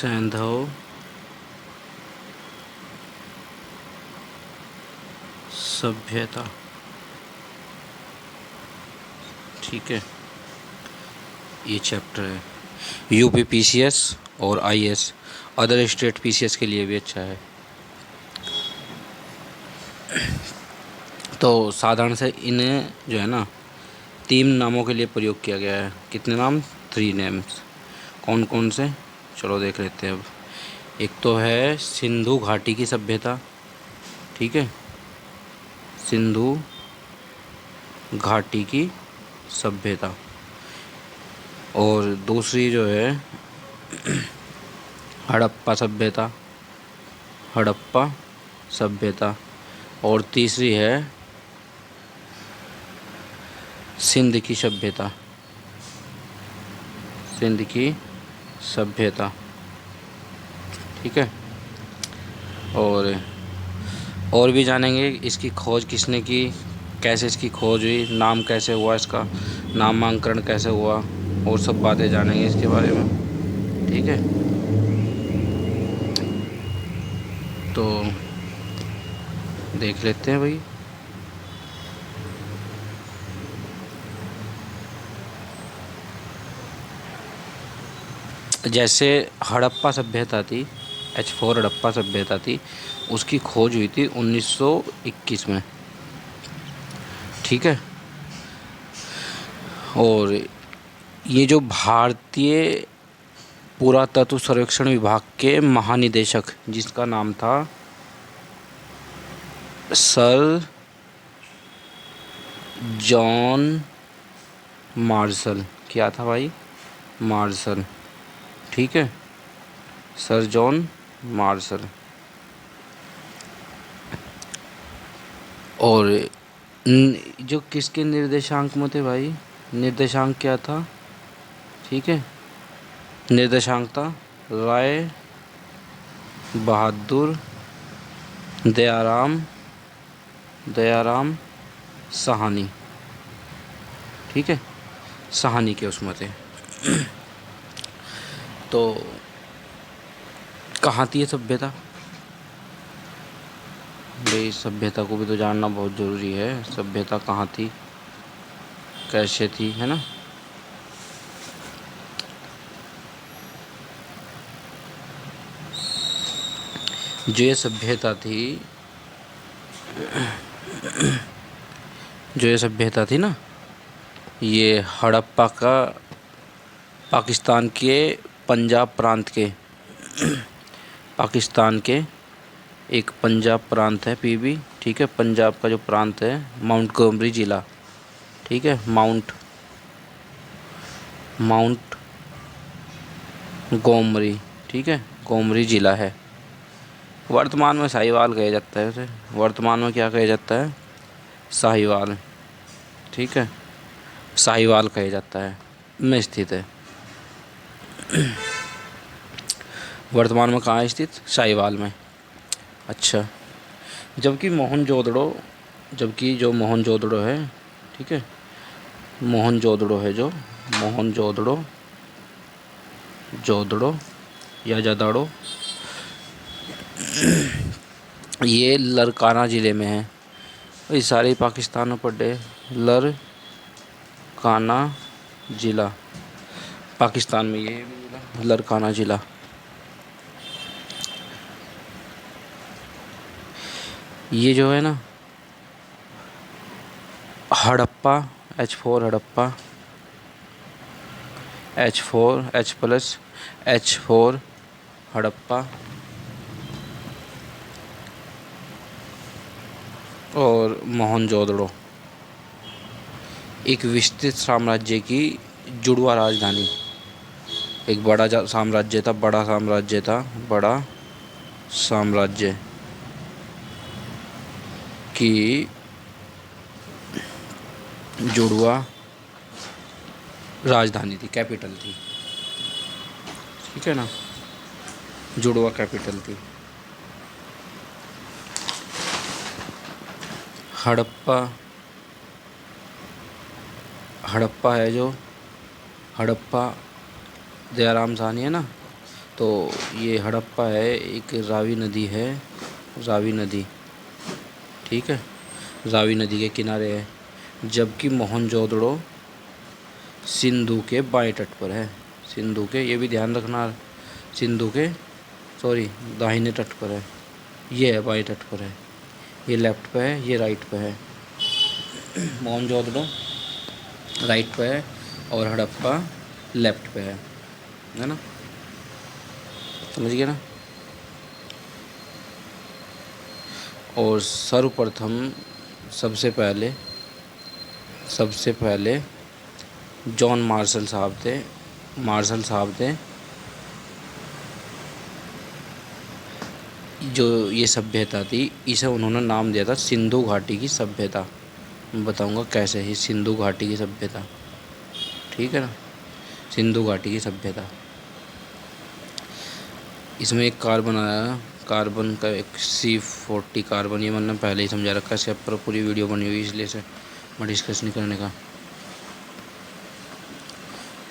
सैंधव सभ्यता। ठीक है, ये चैप्टर है। यूपी पीसीएस और आईएएस, अदर स्टेट पीसीएस के लिए भी अच्छा है। तो साधारण से इन्हें जो है ना 3 नामों के लिए प्रयोग किया गया है। कितने नाम? 3 नेम्स। कौन कौन से? चलो देख लेते हैं अब। एक तो है सिंधु घाटी की सभ्यता। ठीक है, सिंधु घाटी की सभ्यता। और दूसरी जो है हड़प्पा सभ्यता, हड़प्पा सभ्यता। और तीसरी है सिंध की सभ्यता, सिंध की सभ्यता। ठीक है, और भी जानेंगे इसकी खोज किसने की, कैसे इसकी खोज हुई, नाम कैसे हुआ, इसका नामांकन कैसे हुआ, और सब बातें जानेंगे इसके बारे में। ठीक है, तो देख लेते हैं भाई। जैसे हड़प्पा सभ्यता थी, H4 हड़प्पा सभ्यता थी, उसकी खोज हुई थी 1921 में। ठीक है, और ये जो भारतीय पुरातत्व सर्वेक्षण विभाग के महानिदेशक, जिसका नाम था सर जॉन मार्शल। क्या था भाई? मार्शल। ठीक है, सर जॉन मार्शल। और जो किसके निर्देशांक में थे भाई? निर्देशांक क्या था? ठीक है, निर्देशांक था राय बहादुर दयाराम साहनी। ठीक है, साहनी के उसमें थे। तो कहाँ थी ये सभ्यता? भाई सभ्यता को भी तो जानना बहुत ज़रूरी है। सभ्यता कहाँ थी, कैसे थी, है ना? जो ये सभ्यता थी, जो ये सभ्यता थी ना, ये हड़प्पा का पाकिस्तान के पंजाब प्रांत के पाकिस्तान के एक पंजाब प्रांत है पीबी। ठीक है, पंजाब का जो प्रांत है, माउंट गोमरी ज़िला। ठीक है, माउंट गोमरी। ठीक है, गोमरी ज़िला है। वर्तमान में साहिवाल कहा जाता है उसे। वर्तमान में क्या कहा जाता है? साहिवाल। ठीक है, साहिवाल कहा जाता है, में स्थित है। वर्तमान में कहाँ है स्थित? साहिवाल में। अच्छा, जबकि जो मोहनजोदड़ो है, ठीक है, मोहनजोदड़ो है, जो जोदड़ो या जदाड़ो, ये लरकाना ज़िले में है। ये सारे पाकिस्तान में पड़े। लरकाना ज़िला पाकिस्तान में, ये लरकाना ज़िला। ये जो है ना हड़प्पा, H4 हड़प्पा, H4 हड़प्पा और मोहनजोदड़ो एक विस्तृत साम्राज्य की जुड़वा राजधानी, एक बड़ा साम्राज्य की जुड़वा राजधानी थी, कैपिटल थी। ठीक है ना, जुड़वा कैपिटल थी। हड़प्पा है जो हड़प्पा दयाराम साहनी है ना, तो ये हड़प्पा है, एक रावी नदी है, रावी नदी, ठीक है, रावी नदी के किनारे है। जबकि मोहनजोदड़ो सिंधु के बाएं तट पर है, सिंधु के, ये भी ध्यान रखना, सिंधु के सॉरी दाहिने तट पर है, ये है बाएं तट पर है, ये लेफ्ट पे है, ये राइट पे है। मोहनजोदड़ो राइट पे है और हड़प्पा लेफ्ट पे है ना, समझ गया ना। और सर्वप्रथम सबसे पहले जॉन मार्शल साहब थे जो ये सभ्यता थी, इसे उन्होंने नाम दिया था सिंधु घाटी की सभ्यता। मैं बताऊंगा कैसे ही सिंधु घाटी की सभ्यता, ठीक है ना, सिंधु घाटी की सभ्यता। इसमें एक कार्बन आया, कार्बन का एक C40 कार्बन, ये मैंने पहले ही समझा रखा है, इसके ऊपर पूरी वीडियो बनी हुई, इसलिए से मैं डिस्कस नहीं करने का।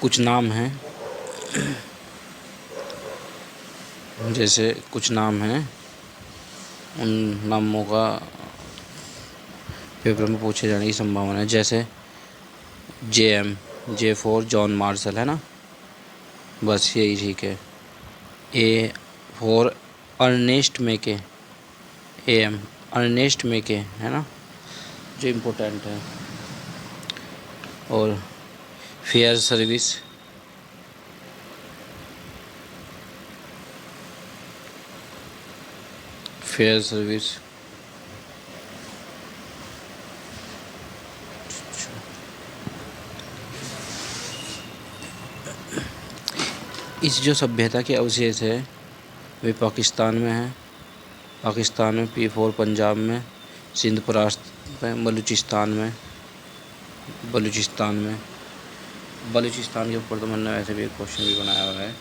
कुछ नाम हैं, जैसे कुछ नाम हैं, उन नामों का पेपर में पूछे जाने की संभावना है। जैसे जे फॉर जॉन मार्शल है ना, बस यही ठीक है। A for Ernest Mackay, Ernest Mackay है ना, जो इम्पोर्टेंट है। और फेयर सर्विस, इस जो सभ्यता के अवशेष है वे पाकिस्तान में है, पाकिस्तान में P4 पंजाब में, सिंध प्रांत में, बलूचिस्तान के ऊपर तो मैंने वैसे भी एक क्वेश्चन भी बनाया हुआ है,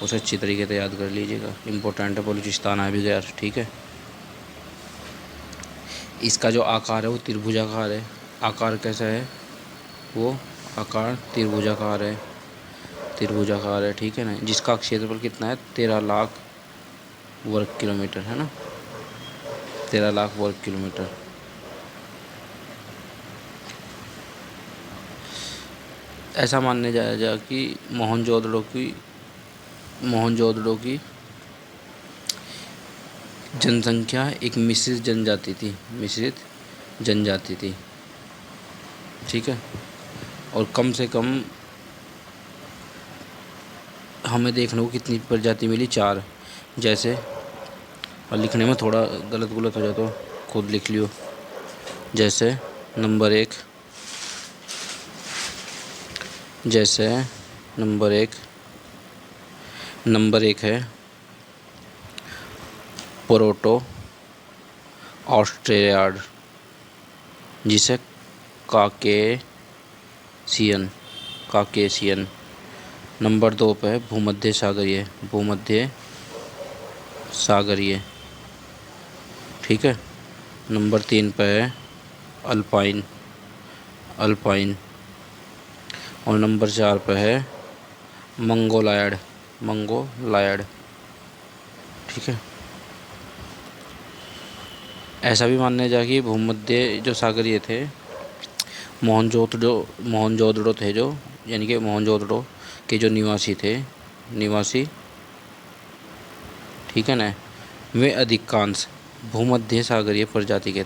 उसे अच्छी तरीके से याद कर लीजिएगा, इम्पोर्टेंट है, बलूचिस्तान आ भी गया, ठीक है। इसका जो आकार है वो त्रिभुजाकार है, आकार कैसा है, वो आकार त्रिभुजाकार है, ठीक है ना। जिसका क्षेत्रफल कितना है, 13 लाख वर्ग किलोमीटर है ना, 13 लाख वर्ग किलोमीटर। ऐसा मानने जाएगा कि मोहनजोदड़ो की जनसंख्या एक मिश्रित जनजाति थी, ठीक है। और कम से कम हमें देखने को कितनी प्रजाति मिली, 4। जैसे, और लिखने में थोड़ा गलत हो जाए तो खुद लिख लियो। जैसे नंबर एक है पोरोटो ऑस्ट्रेलियाड, जिसे काकेशियन। नंबर 2 पे है भूमध्य सागरीय, ठीक है। नंबर 3 पे है अल्पाइन, और नंबर 4 पे है मंगोलायड, ठीक है। ऐसा भी मानने जा कि भूमध्य जो सागरीय थे, मोहनजोदड़ो थे जो, यानी कि मोहनजोदड़ो के जो निवासी, ठीक है ना, वे अधिकांश भूमध्य सागरीय प्रजाति के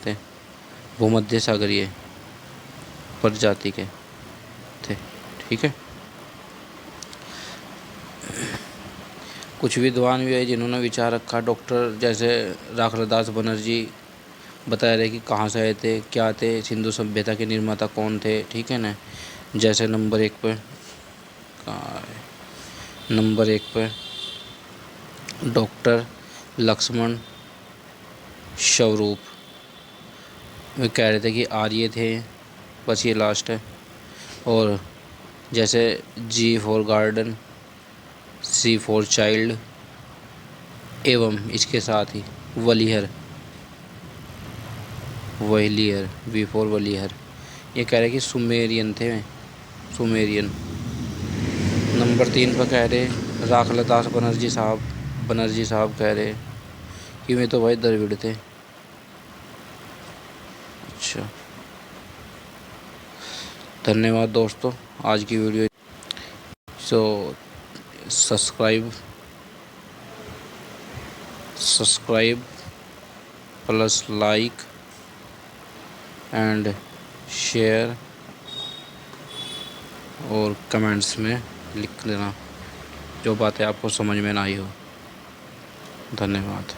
थे, ठीक है। कुछ विद्वान भी है जिन्होंने विचार रखा, डॉक्टर जैसे राखलदास बनर्जी बता रहे कि कहाँ से आए थे, क्या थे, सिंधु सभ्यता के निर्माता कौन थे, ठीक है ना। जैसे नंबर 1 पे डॉक्टर लक्ष्मण स्वरूप, वे कह रहे थे कि आर्य थे, बस ये लास्ट है। और जैसे G for garden, C for child, एवं इसके साथ ही वलीहर, V फॉर वलीहर, ये कह रहे कि सुमेरियन थे, नंबर 3 पर कह रहे राखलदास बनर्जी साहब कह रहे कि मैं तो भाई द्रविड़ थे। अच्छा, धन्यवाद दोस्तों, आज की video. So subscribe plus like and share और कमेंट्स में लिख देना जो बातें आपको समझ में ना आई हो। धन्यवाद।